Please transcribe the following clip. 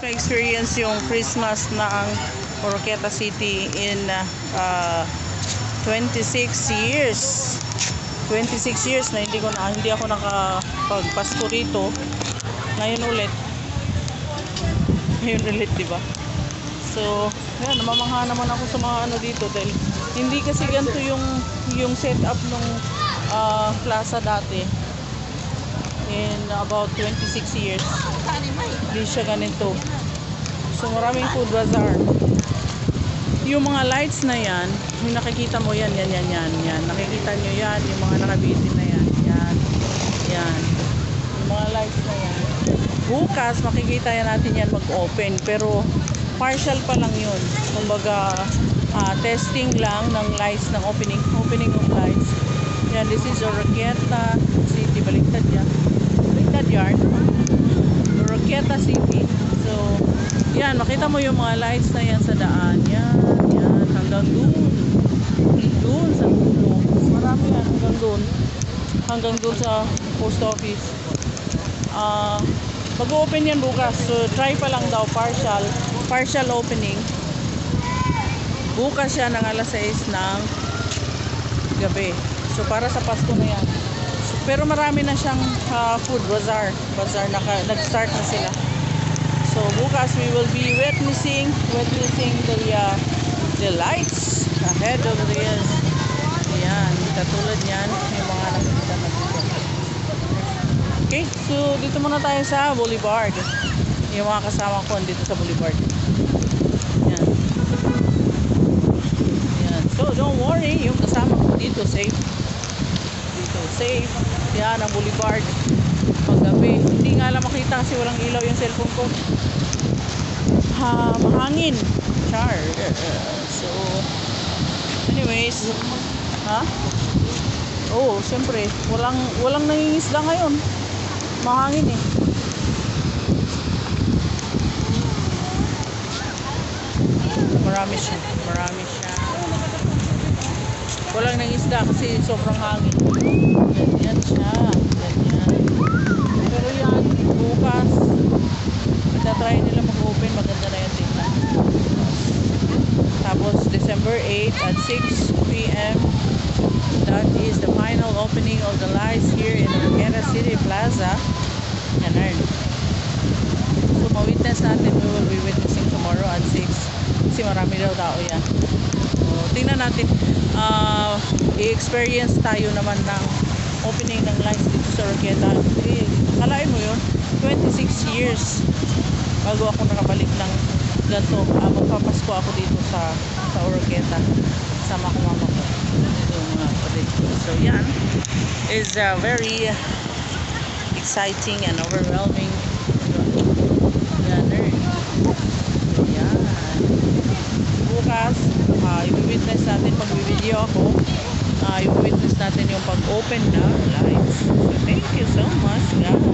experience yung Christmas ng Oroquieta City in 26 years. 26 years na hindi ako nakapagpasko rito. Ngayon ulit, di ba? So, yan, namamangha naman ako sa mga ano dito dahil hindi kasi ganito yung setup ng plaza dati. In about 26 years. Hindi siya ganito. So, maraming food bazaar. Yung mga lights na yan, yung nakikita mo yan. Nakikita nyo yan, yung mga nakabitin na yan. Yan. Yung mga lights na yan. Bukas, makikita yan natin yan mag-open. Pero, partial pa lang yun. Kumbaga, testing lang ng lights, ng opening ng lights. Yan, this is Oroquieta City. Baliktad yan. Baliktad yarn. Oroquieta City. So, yan, makita mo yung mga lights na yan sa daan. Yan. Hanggang doon sa dulo. Marami yan hanggang doon sa post office. Mag-open yan bukas. So, try pa lang daw, partial opening. Bukas siya ng alas 6 ng gabi. So, para sa Pasko na yan. So, pero marami na siyang food bazaar. Nag-start na sila. So, bukas we will be witnessing the lights ahead of the yan, katulad yan yung mga nakikita natin. Okay, so dito muna tayo sa Boulevard. Yung mga kasama ko dito sa Boulevard. Yan. So don't worry, yung kasama ko dito safe. Yan ang Boulevard paggabi. Hindi nga lang makita kasi walang ilaw yung cellphone ko. Mahangin. Char. So anyways, oh, siyempre, walang nangingisda ngayon. Mahangin eh. Marami siya. Walang nangisda kasi sobrang hangin. Ganyan siya. Pero yan, bukas, itatry nila mag-open. Maganda na yung tingnan. Tapos, December 8 at 6 p.m. That is the final opening of the lights here in Oroquieta City Plaza. Yan. So, ma-witness natin. We will be witnessing tomorrow at 6. Kasi marami daw tao yan. So, tingnan natin. I-experience tayo naman ng opening ng lights dito sa Oroquieta. Kalain mo yun? 26 years bago ako nakabalik ng ganito. Magpapasko ako dito sa Oroquieta. Sama ko mama ko. So yan is very exciting and overwhelming. Yan. Bukas, i-witness natin pag video ako. I-witness natin yung pag-open na lights. So thank you so much guys.